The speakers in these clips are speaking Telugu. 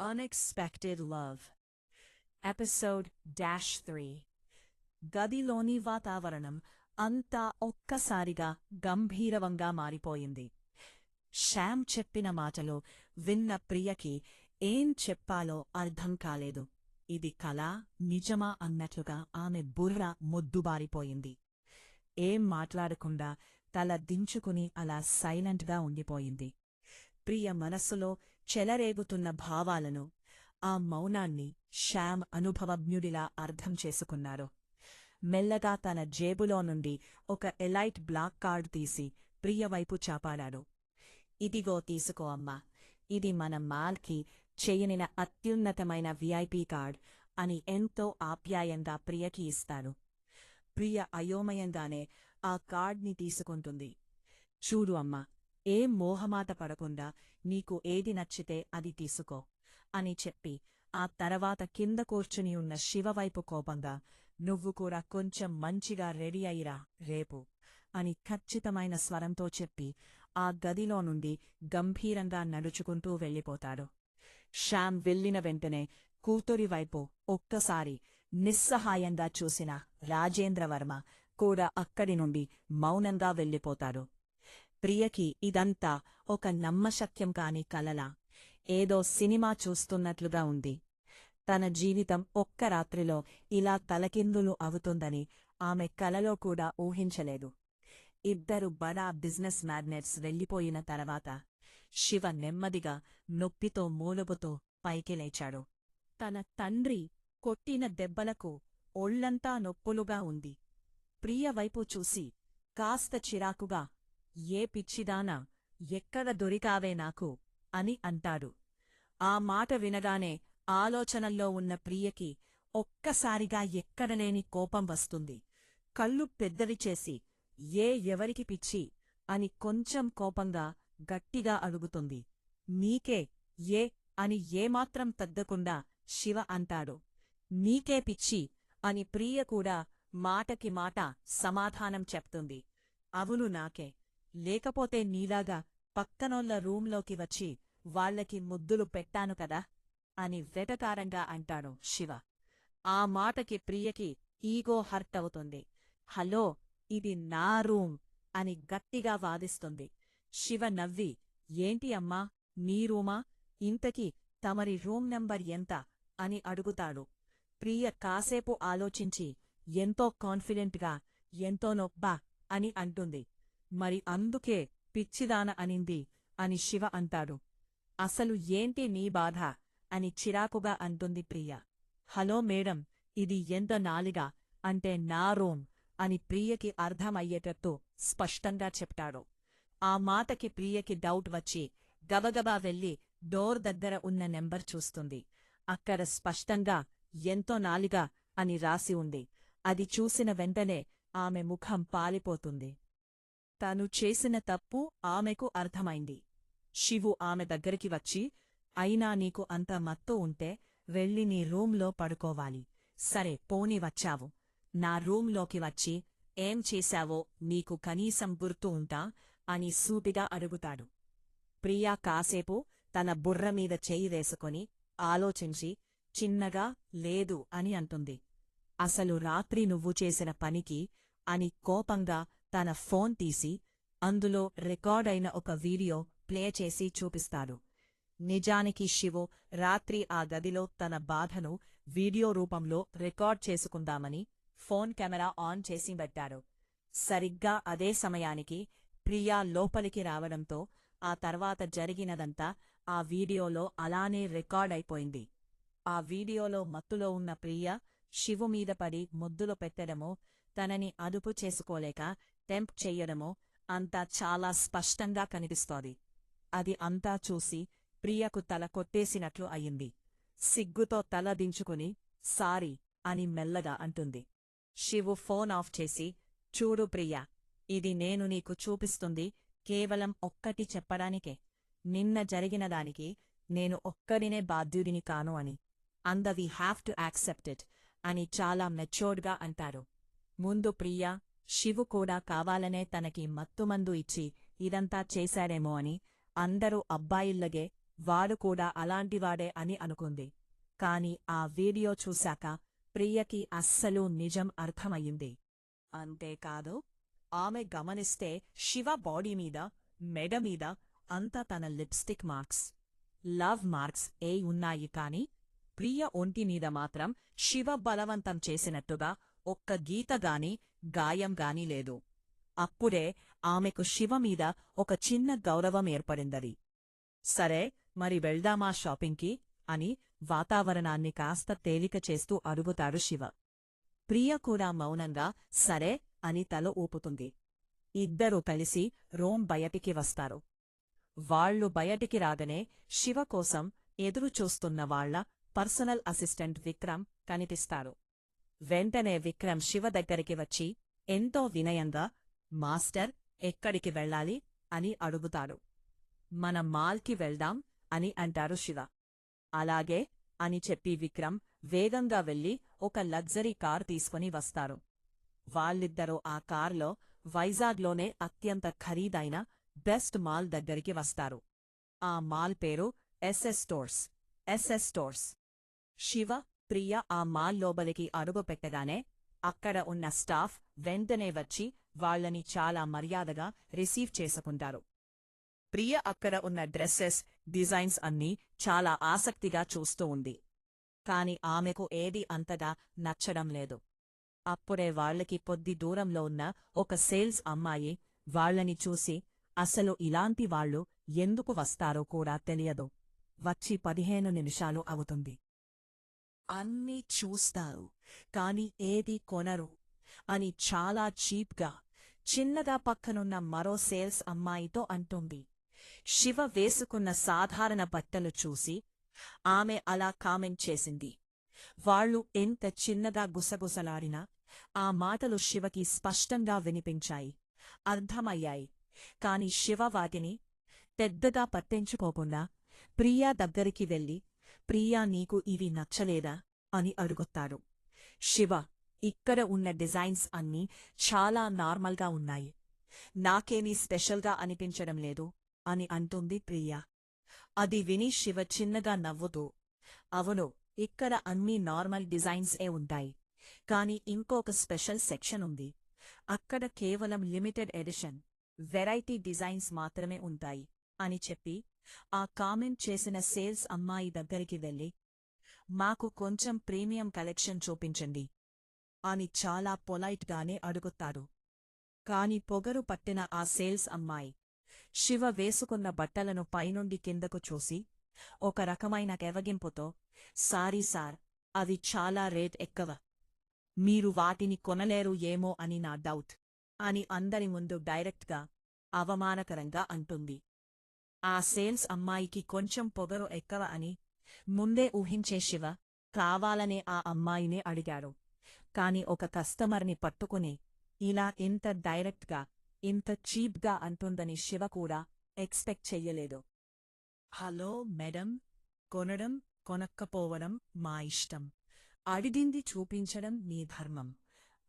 Unexpected Love ఎపిసోడ్ -3 గదిలోని వాతావరణం అంతా ఒక్కసారిగా గంభీరవంగా మారిపోయింది. శ్యామ్ చెప్పిన మాటలు విన్న ప్రియకి ఏం చెప్పాలో అర్థం కాలేదు. ఇది కలా నిజమా అన్నట్లుగా ఆమె బుర్ర మొద్దుబారిపోయింది. ఏం మాట్లాడకుండా తల దించుకుని అలా సైలెంట్గా ఉండిపోయింది. ప్రియ మనస్సులో చెలరేగుతున్న భావాలను, ఆ మౌనాన్ని శ్యామ్ అనుభవజ్ఞుడిలా అర్థం చేసుకున్నారు. మెల్లగా తన జేబులో నుండి ఒక ఎలైట్ బ్లాక్ కార్డు తీసి ప్రియవైపు చాపాడాడు. ఇదిగో తీసుకో అమ్మా, ఇది మన మాల్కి చేయనిన అత్యున్నతమైన విఐపి కార్డ్ అని ఎంతో ఆప్యాయంగా ప్రియకి ఇస్తాడు. ప్రియ అయోమయంగానే ఆ కార్డ్ని తీసుకుంటుంది. చూడు అమ్మా, ఏం మోహమాట పడకుండా నీకు ఏది నచ్చితే అది తీసుకో అని చెప్పి ఆ తర్వాత కింద కూర్చుని ఉన్న శివవైపు కోపంగా, నువ్వు కూడా కొంచెం మంచిగా రెడీ అయ్యిరా రేపు అని ఖచ్చితమైన స్వరంతో చెప్పి ఆ గదిలో నుండి గంభీరంగా నడుచుకుంటూ వెళ్ళిపోతాడు. శ్యామ్ వెళ్ళిన వెంటనే కూతురివైపు ఒక్కసారి నిస్సహాయంగా చూసిన రాజేంద్రవర్మ కూడా అక్కడి నుండి మౌనంగా వెళ్ళిపోతాడు. ప్రియకి ఇదంతా ఒక నమ్మశక్యం కాని కలలా, ఏదో సినిమా చూస్తున్నట్లుగా ఉంది. తన జీవితం ఒక్క రాత్రిలో ఇలా తలకిందులు అవుతుందని ఆమె కలలో కూడా ఊహించలేదు. ఇద్దరు బడా బిజినెస్ మ్యాగ్నెట్స్ వెళ్ళిపోయిన తర్వాత శివ నెమ్మదిగా నొప్పితో మూలుగుతూ పైకి లేచాడు. తన తండ్రి కొట్టిన దెబ్బలకు ఒళ్లంతా నొప్పులుగా ఉంది. ప్రియవైపు చూసి కాస్త చిరాకుగా, ఏ పిచ్చిదానా, ఎక్కడ దొరికావే నాకు అని అంటాడు. ఆ మాట వినగానే ఆలోచనల్లో ఉన్న ప్రియకి ఒక్కసారిగా ఎక్కడలేని కోపం వస్తుంది. కళ్ళు పెద్దవి చేసి, ఎవరికి పిచ్చి అని కొంచెం కోపంగా గట్టిగా అడుగుతుంది. నీకే ఏ అని ఏమాత్రం తగ్గకుండా శివ అంటాడు. నీకే పిచ్చి అని ప్రియ కూడా మాటకి మాట సమాధానం చెప్తుంది. అవును నాకే, లేకపోతే నీలాగా పక్కనోళ్ల రూంలోకి వచ్చి వాళ్లకి ముద్దులు పెట్టాను కదా అని వెటకారంగా అంటాడు శివ. ఆ మాటకి ప్రియకి ఈగో హర్ట్ అవుతుంది. హలో, ఇది నా రూమ్ అని గట్టిగా వాదిస్తుంది. శివ నవ్వి, ఏంటి అమ్మా, నీ రూమా, ఇంతకీ తమరి రూమ్ నెంబర్ ఎంత అని అడుగుతాడు. ప్రియ కాసేపు ఆలోచించి ఎంతో కాన్ఫిడెంట్గా ఎంతో నొబ్బా అని అంటుంది. మరి అందుకే పిచ్చిదాన అనింది అని శివ అంటాడు. అసలు ఏంటి నీ బాధ అని చిరాకుగా అంటుంది ప్రియ. హలో మేడం, ఇది ఎంత నాలిగా అంటే నా రూమ్ అని ప్రియకి అర్థమయ్యేటట్టు స్పష్టంగా చెప్తాడు. ఆ మాటకి ప్రియకి డౌట్ వచ్చి గబగబా వెళ్ళి డోర్ దగ్గర ఉన్న నెంబర్ చూస్తుంది. అక్కడ స్పష్టంగా ఎంతో నాలిగా అని రాసి ఉంది. అది చూసిన వెంటనే ఆమె ముఖం పాలిపోతుంది. తను చేసిన తప్పు ఆమెకు అర్థమైంది. శివు ఆమె దగ్గరికి వచ్చి, అయినా నీకు అంత మత్తు ఉంటే వెళ్ళి నీ రూంలో పడుకోవాలి. సరే పోని వచ్చావు, నా రూంలోకి వచ్చి ఏం చేశావో నీకు కనీసం గుర్తు ఉంటా అని సూటిగా అడుగుతాడు. ప్రియా కాసేపు తన బుర్రమీద చెయ్యి వేసుకొని ఆలోచించి చిన్నగా లేదు అని అంటుంది. అసలు రాత్రి నువ్వు చేసిన పనికి అని కోపంగా తన ఫోన్ తీసి అందులో రికార్డైన ఒక వీడియో ప్లే చేసి చూపిస్తాడు. నిజానికి శివు రాత్రి ఆ గదిలో తన బాధను వీడియో రూపంలో రికార్డ్ చేసుకుందామని ఫోన్ కెమెరా ఆన్ చేసి పెట్టాడు. సరిగ్గా అదే సమయానికి ప్రియా లోపలికి రావడంతో ఆ తర్వాత జరిగినదంతా ఆ వీడియోలో అలానే రికార్డైపోయింది. ఆ వీడియోలో మత్తులో ఉన్న ప్రియ శివు మీద పడి ముద్దులు పెట్టడమో, తనని అదుపు చేసుకోలేక టెంప్ చెయ్యడమో అంతా చాలా స్పష్టంగా కనిపిస్తోంది. అది అంతా చూసి ప్రియకు తల కొట్టేసినట్లు అయింది. సిగ్గుతో తల దించుకుని సారీ అని మెల్లగా అంటుంది. శివు ఫోన్ ఆఫ్ చేసి, చూడు ప్రియా, ఇది నేను నీకు చూపిస్తుంది కేవలం ఒక్కటి చెప్పడానికే. నిన్న జరిగినదానికి నేను ఒక్కడినే బాధ్యుడిని కాను అని. And we have to accept it అని చాలా మెచ్యూర్డ్గా అంటారు. ముందు ప్రియా, శివు కూడా కావాలనే తనకి మత్తుమందు ఇచ్చి ఇదంతా చేశాడేమో అని అందరూ అబ్బాయిల్లగే వాడు కూడా అలాంటివాడే అని అనుకుంది. కాని ఆ వీడియో చూశాక ప్రియకి అస్సలు నిజం అర్థమయ్యింది. అంతేకాదు ఆమె గమనిస్తే శివ బాడీమీద, మెడమీద అంతా తన లిప్స్టిక్ మార్క్స్, లవ్ మార్క్స్ ఉన్నాయి. కాని ప్రియ ఒంటిమీద మాత్రం శివ బలవంతం చేసినట్టుగా ఒక్క గీతగాని గాయంగాని లేదు. అప్పుడే ఆమెకు శివమీద ఒక చిన్న గౌరవం ఏర్పడిందది. సరే, మరి వెళ్దామా షాపింగ్కి అని వాతావరణాన్ని కాస్త తేలిక చేస్తూ అడుగుతాడు శివ. ప్రియ కూడా మౌనంగా సరే అని తల ఊపుతుంది. ఇద్దరూ కలిసి రూమ్ బయటికి వస్తారు. వాళ్లు బయటికి రాగానే శివ కోసం ఎదురుచూస్తున్న వాళ్ల పర్సనల్ అసిస్టెంట్ విక్రమ్ కనిపిస్తాడు. వెంటనే విక్రమ్ శివ దగ్గరికి వచ్చి ఎంతో వినయంగా మాస్టర్, ఎక్కడికి వెళ్ళాలి అని అడుగుతాడు. మనం మాల్కి వెళ్దాం అని అంటారు శివ. అలాగే అని చెప్పి విక్రమ్ వేగంగా వెళ్లి ఒక లగ్జరీ కార్ తీసుకుని వస్తారు. వాళ్ళిద్దరూ ఆ కార్లో వైజాగ్లోనే అత్యంత ఖరీదైన బెస్ట్ మాల్ దగ్గరికి వస్తారు. ఆ మాల్ పేరు ఎస్ఎస్ స్టోర్స్. శివ, ప్రియ ఆ మాల్ లోపలికి అడుగుపెట్టగానే అక్కడ ఉన్న స్టాఫ్ వెంటనే వచ్చి వాళ్లని చాలా మర్యాదగా రిసీవ్ చేసుకుంటారు. ప్రియ అక్కడ ఉన్న డ్రెస్సెస్, డిజైన్స్ అన్నీ చాలా ఆసక్తిగా చూస్తూ ఉంది. కాని ఆమెకు ఏదీ అంతగా నచ్చడం లేదు. అప్పుడే వాళ్లకి కొద్ది దూరంలో ఉన్న ఒక సేల్స్ అమ్మాయి వాళ్లని చూసి అసలు ఇలాంటి వాళ్లు ఎందుకు వస్తారో కూడా తెలియదు. వచ్చి 15 నిమిషాలు అవుతుంది. అన్నీ చూస్తారు, కాని ఏదీ కొనరు అని చాలా చీప్గా, చిన్నగా పక్కనున్న మరో సేల్స్ అమ్మాయితో అంటుంది. శివ వేసుకున్న సాధారణ బట్టలు చూసి ఆమె అలా కామెంట్ చేసింది. వాళ్లు ఎంత చిన్నగా గుసగుసలాడినా ఆ మాటలు శివకి స్పష్టంగా వినిపించాయి, అర్థమయ్యాయి. కాని శివ వాటిని పెద్దగా పట్టించుకోకుండా ప్రియా దగ్గరికి వెళ్ళి, ప్రియా, నీకు ఇవి నచ్చలేదా అని అడుగుతాడు. శివ, ఇక్కడ ఉన్న డిజైన్స్ అన్నీ చాలా నార్మల్గా ఉన్నాయి, నాకేమీ స్పెషల్గా అనిపించడం లేదు అని అంటుంది ప్రియా. అది విని శివ చిన్నగా నవ్వుతూ, అవును, ఇక్కడ అన్నీ నార్మల్ డిజైన్సే ఉంటాయి, కాని ఇంకొక స్పెషల్ సెక్షన్ ఉంది. అక్కడ కేవలం లిమిటెడ్ ఎడిషన్, వెరైటీ డిజైన్స్ మాత్రమే ఉంటాయి అని చెప్పి ఆ కామెంట్ చేసిన సేల్స్ అమ్మాయి దగ్గరికి వెళ్ళి, మాకు కొంచెం ప్రీమియం కలెక్షన్ చూపించండి అని చాలా పొలైట్గానే అడుగుతాడు. కాని పొగరు పట్టిన ఆ సేల్స్ అమ్మాయి శివ వేసుకున్న బట్టలను పైనుండి కిందకు చూసి ఒక రకమైన ఎవగింపుతో, సారీ సార్, అవి చాలా రేట్ ఎక్కువ, మీరు వాటిని కొనలేరు ఏమో అని నా డౌట్ అని అందరి ముందు డైరెక్ట్గా అవమానకరంగా అంటుంది. ఆ సేల్స్ అమ్మాయికి కొంచెం పొగరు ఎక్కువ అని ముందే ఊహించే శివ కావాలనే ఆ అమ్మాయినే అడిగాడు. కాని ఒక కస్టమర్ని పట్టుకుని ఇలా ఇంత డైరెక్ట్గా, ఇంత చీప్గా అంటుందని శివ కూడా ఎక్స్పెక్ట్ చెయ్యలేదు. హలో మేడం, కొనడం కొనక్కపోవడం మా ఇష్టం, అడిగింది చూపించడం మీ ధర్మం,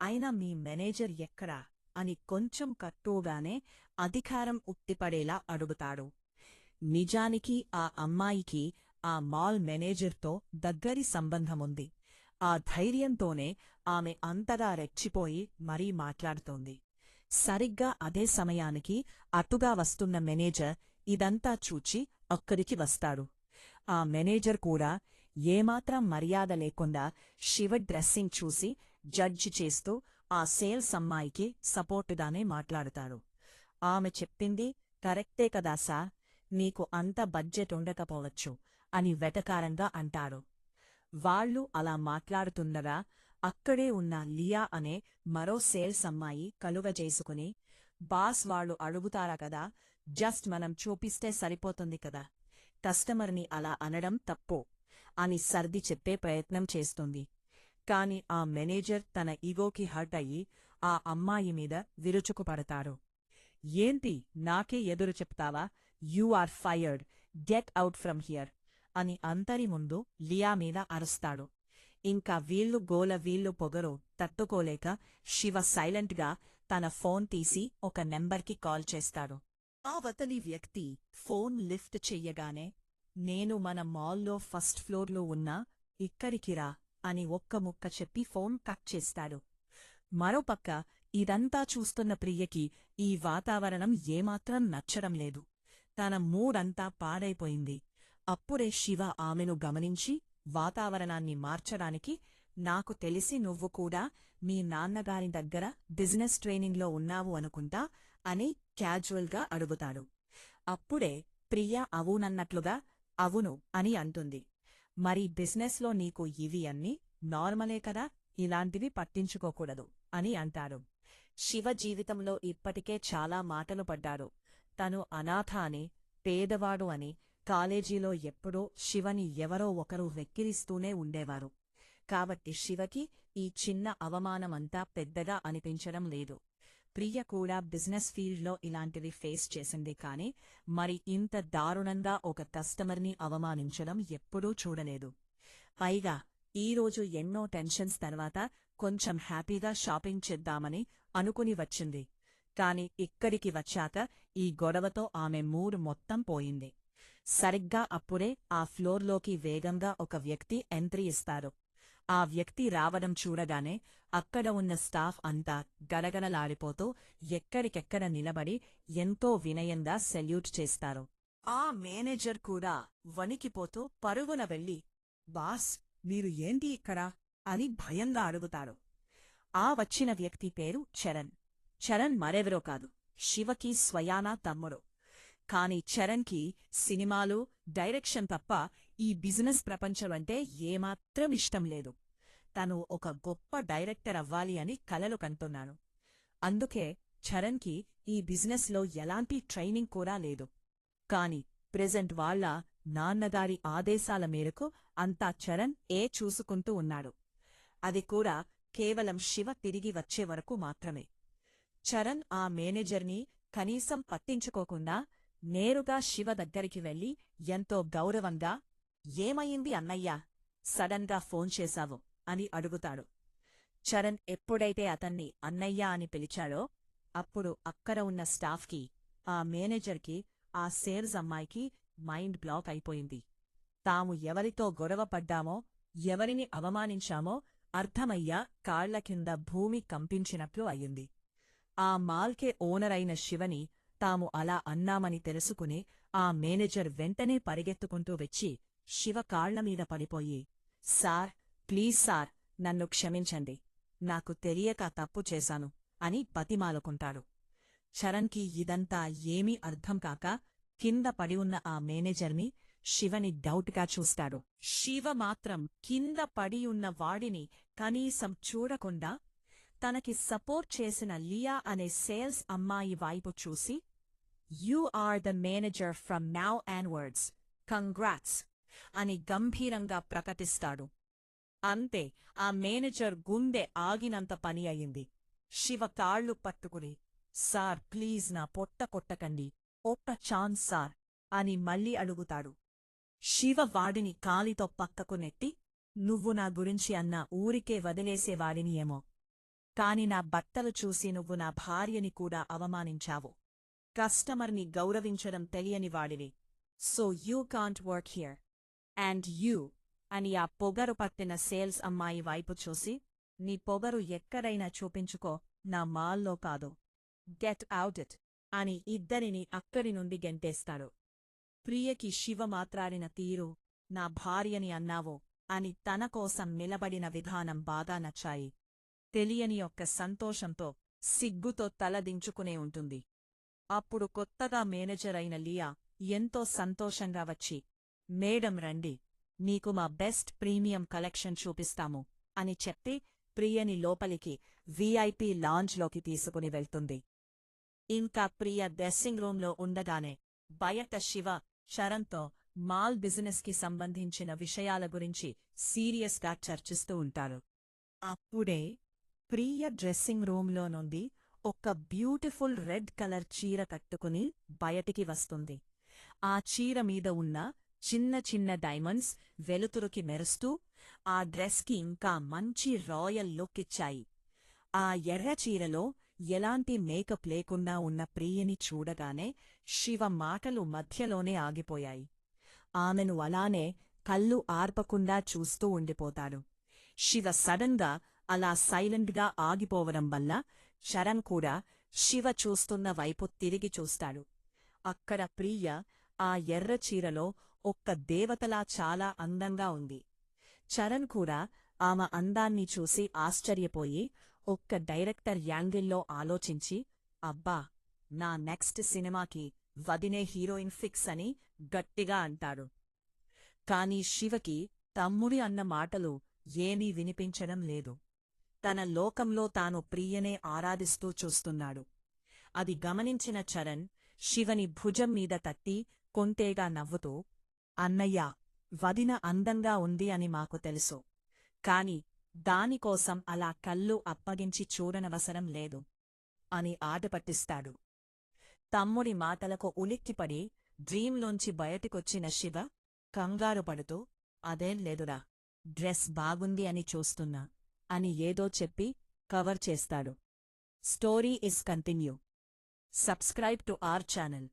అయినా మీ మేనేజర్ ఎక్కడా అని కొంచెం కట్టుగానే అధికారం ఉట్టిపడేలా అడుగుతాడు. నిజానికి ఆ అమ్మాయికి ఆ మాల్ మేనేజర్తో దగ్గరి సంబంధముంది. ఆ ధైర్యంతోనే ఆమె అంతగా రెచ్చిపోయి మరీ మాట్లాడుతోంది. సరిగ్గా అదే సమయానికి అటుగా వస్తున్న మేనేజర్ ఇదంతా చూచి అక్కడికి వస్తాడు. ఆ మేనేజర్ కూడా ఏమాత్రం మర్యాద లేకుండా శివ డ్రెస్సింగ్ చూసి జడ్జి చేస్తూ ఆ సేల్స్ అమ్మాయికి సపోర్టుగానే మాట్లాడుతాడు. ఆమె చెప్పింది కరెక్టే కదా సార్, నీకు అంత బడ్జెట్ ఉండకపోవచ్చు అని వెటకారంగా అంటాడు. వాళ్లు అలా మాట్లాడుతుండగా అక్కడే ఉన్న లియా అనే మరో సేల్స్ అమ్మాయి కలుగజేసుకుని, బాస్ వాళ్ళు అడుగుతారా కదా, జస్ట్ మనం చూపిస్తే సరిపోతుంది కదా, కస్టమర్ని అలా అనడం తప్పు అని సర్ది చెప్పే ప్రయత్నం చేస్తుంది. కాని ఆ మేనేజర్ తన ఈగోకి హర్ట్ అయ్యి ఆ అమ్మాయి మీద విరుచుకుపడతాడు. ఏంటి, నాకే ఎదురు చెప్తావా, you are fired, get out from here అని అందరి ముందు లియా మీద అరుస్తాడు. ఇంకా వీళ్ళు గోల, వీళ్ళు పొగరు తట్టుకోలేక శివ సైలెంట్గా తన ఫోన్ తీసి ఒక నెంబర్కి కాల్ చేస్తాడు. అవతలి వ్యక్తి ఫోన్ లిఫ్ట్ చెయ్యగానే నేను మన మాల్లో ఫస్ట్ ఫ్లోర్లో ఉన్నా, ఇక్కడికి రా అని ఒక్క ముక్క చెప్పి ఫోన్ కట్ చేస్తాడు. మరోపక్క ఇదంతా చూస్తున్న ప్రియకి ఈ వాతావరణం ఏమాత్రం నచ్చడం లేదు. తన మూడంతా పాడైపోయింది. అప్పుడే శివ ఆమెను గమనించి వాతావరణాన్ని మార్చడానికి, నాకు తెలిసి నువ్వు కూడా మీ నాన్నగారి దగ్గర బిజినెస్ ట్రైనింగ్లో ఉన్నావు అనుకుంటా అని క్యాజువల్గా అడుగుతాడు. అప్పుడే ప్రియ అవునన్నట్లుగా అవును అని అంటుంది. మరి బిజినెస్లో నీకు ఇవి అన్నీ నార్మలే కదా, ఇలాంటివి పట్టించుకోకూడదు అని అంటాడు. శివ జీవితంలో ఇప్పటికే చాలా మాటలు పడ్డాడు. తను అనాథ అని, పేదవాడు అని కాలేజీలో ఎప్పుడో శివని ఎవరో ఒకరు వెక్కిరిస్తూనే ఉండేవారు. కాబట్టి శివకి ఈ చిన్న అవమానమంతా పెద్దగా అనిపించడం లేదు. ప్రియ కూడా బిజినెస్ ఫీల్డ్లో ఇలాంటివి ఫేస్ చేసింది, కాని మరి ఇంత దారుణంగా ఒక కస్టమర్ని అవమానించడం ఎప్పుడూ చూడలేదు. పైగా ఈరోజు ఎన్నో టెన్షన్స్ తర్వాత కొంచెం హ్యాపీగా షాపింగ్ చేద్దామని అనుకుని వచ్చింది. కాని ఇక్కడికి వచ్చాక ఈ గొడవతో ఆమె మూడ్ మొత్తం పోయింది. సరిగ్గా అప్పుడే ఆ ఫ్లోర్లోకి వేగంగా ఒక వ్యక్తి ఎంట్రీ ఇస్తారు. ఆ వ్యక్తి రావడం చూడగానే అక్కడ ఉన్న స్టాఫ్ అంతా గడగడలాడిపోతూ ఎక్కడికెక్కడ నిలబడి ఎంతో వినయంగా సెల్యూట్ చేస్తారు. ఆ మేనేజర్ కూడా వణికిపోతూ పరుగున వెళ్ళి, బాస్, మీరు ఏంటి ఇక్కడ అని భయంగా అడుగుతాడు. ఆ వచ్చిన వ్యక్తి పేరు చరణ్. చరణ్ మరెవరో కాదు, శివకి స్వయానా తమ్ముడు. కాని చరణ్కి సినిమాలు, డైరెక్షన్ తప్ప ఈ బిజినెస్ ప్రపంచమంటే ఏమాత్రం ఇష్టం లేదు. తను ఒక గొప్ప డైరెక్టర్ అవ్వాలి అని కలలు కంటున్నాను. అందుకే చరణ్కి ఈ బిజినెస్లో ఎలాంటి ట్రైనింగ్ కూడా లేదు. కాని ప్రెజెంట్ వాళ్ల నాన్నగారి ఆదేశాల మేరకు అంతా చరణ్ చూసుకుంటూ ఉన్నాడు. అది కూడా కేవలం శివ తిరిగి వచ్చేవరకు మాత్రమే. చరణ్ ఆ మేనేజర్ని కనీసం పట్టించుకోకుండా నేరుగా శివ దగ్గరికి వెళ్లి ఎంతో గౌరవంగా, ఏమయింది అన్నయ్యా, సడన్గా ఫోన్ చేశావు అని అడుగుతాడు. చరణ్ ఎప్పుడైతే అతన్ని అన్నయ్యా అని పిలిచాడో అప్పుడు అక్కడ ఉన్న స్టాఫ్కి, ఆ మేనేజర్కి, ఆ సేల్స్ అమ్మాయికి మైండ్ బ్లాక్ అయిపోయింది. తాము ఎవరితో గొడవపడ్డామో, ఎవరిని అవమానించామో అర్థమయ్యా కాళ్ల కింద భూమి కంపించినట్లు అయింది. ఆ మాల్కే ఓనరైన శివని తాము అలా అన్నామని తెలుసుకుని ఆ మేనేజర్ వెంటనే పరిగెత్తుకుంటూ వచ్చి శివ కాళ్లమీద పడిపోయి, సార్, ప్లీజ్ సార్, నన్ను క్షమించండి, నాకు తెలియక తప్పు చేశాను అని బతిమాలుకుంటాడు. చరణ్కి ఇదంతా ఏమీ అర్థం కాక కింద పడి ఉన్న ఆ మేనేజర్ని, శివని డౌట్గా చూస్తాడు. శివ మాత్రం కింద పడి ఉన్న వాడిని కనీసం చూడకుండా తనకి సపోర్ట్ చేసిన లియా అనే సేల్స్ అమ్మాయి వైపు చూసి, you are the manager from now onwards, congrats అని గంభీరంగా ప్రకటిస్తాడు. అంతే, ఆ మేనేజర్ గుండె ఆగినంత పని అయింది. శివ కాళ్ళు పట్టుకుని, సార్ ప్లీజ్ నా పొట్ట కొట్టకండి, ఒక్క ఛాన్స్ సార్ అని మళ్ళీ అడుగుతాడు. శివ వాడిని కాలితో పక్కకు నెట్టి, నువ్వు నా గురించి అన్నా ఊరికే వదిలేసేవాడిని ఏమో, కాని నా బట్టలు చూసి నువ్వు నా భార్యని కూడా అవమానించావు. కస్టమర్ని గౌరవించడం తెలియని వాడివి. So you can't work here. And you అని ఆ పొగరు పట్టిన సేల్స్ అమ్మాయి వైపు చూసి, నీ పొగరు ఎక్కడైనా చూపించుకో, నా మాల్లో కాదు. గెట్ అవుట్ ఇట్ అని ఇద్దరిని అక్కడి నుండి గెంటేస్తాడు. ప్రియకి శివ మాట్లాడిన తీరు, నా భార్యని అన్నావో అని తన కోసం నిలబడిన విధానం బాగా నచ్చాయి. తెలియని ఒక్క సంతోషంతో సిగ్గుతో తలదించుకునే ఉంటుంది. అప్పుడు కొత్తగా మేనేజర్ అయిన లియా ఎంతో సంతోషంగా వచ్చి, మేడం రండి, మీకు మా బెస్ట్ ప్రీమియం కలెక్షన్ చూపిస్తాము అని చెప్పి ప్రియని లోపలికి వీఐపీ లాంజ్లోకి తీసుకుని వెళ్తుంది. ఇంకా ప్రియ డ్రెస్సింగ్ రూంలో ఉండగానే బయట శివ చరణ్తో మాల్ బిజినెస్కి సంబంధించిన విషయాల గురించి సీరియస్గా చర్చిస్తూ ఉంటారు. అప్పుడే ప్రియ డ్రెస్సింగ్ రూంలో నుండి ఒక బ్యూటిఫుల్ రెడ్ కలర్ చీర కట్టుకుని బయటికి వస్తుంది. ఆ చీర మీద ఉన్న చిన్న చిన్న డైమండ్స్ వెలుతురుకి మెరుస్తూ ఆ డ్రెస్కి ఇంకా మంచి రాయల్ లుక్ ఇచ్చాయి. ఆ ఎర్ర చీరలో ఎలాంటి మేకప్ లేకుండా ఉన్న ప్రియని చూడగానే శివ మాటలు మధ్యలోనే ఆగిపోయాయి. ఆమెను అలానే కళ్ళు ఆర్పకుండా చూస్తూ ఉండిపోతాడు. శివ సడన్గా అలా సైలెంట్గా ఆగిపోవడం వల్ల చరణ్ కూడా శివ చూస్తున్న వైపు తిరిగి చూస్తాడు. అక్కడ ప్రియ ఆ ఎర్ర చీరలో ఒక్క దేవతలా చాలా అందంగా ఉంది. చరణ్ కూడా ఆమె అందాన్ని చూసి ఆశ్చర్యపోయి ఒక్క డైరెక్టర్ యాంగిల్లో ఆలోచించి, అబ్బా, నా నెక్స్ట్ సినిమాకి వదినే హీరోయిన్ ఫిక్స్ అని గట్టిగా అంటాడు. కాని శివకి తమ్ముడి అన్న మాటలు ఏమీ వినిపించడం లేదు. తన లోకంలో తాను ప్రియనే ఆరాధిస్తూ చూస్తున్నాడు. అది గమనించిన చరణ్ శివని భుజం మీద తట్టి కొంటేగా నవ్వుతూ, అన్నయ్యా, వదిన అందంగా ఉంది అని మాకు తెలుసు. కాని దానికోసం అలా కళ్ళు అప్పగించి చూడనవసరం లేదు అని ఆటపట్టిస్తాడు. తమ్ముడి మాటలకు ఉలిక్కిపడి డ్రీంలోంచి బయటికొచ్చిన శివ కంగారు పడుతూ, అదేం లేదురా, డ్రెస్ బాగుంది అని చూస్తున్నా అని ఏదో చెప్పి కవర్ చేస్తాడు. Story is continue. Subscribe to our channel.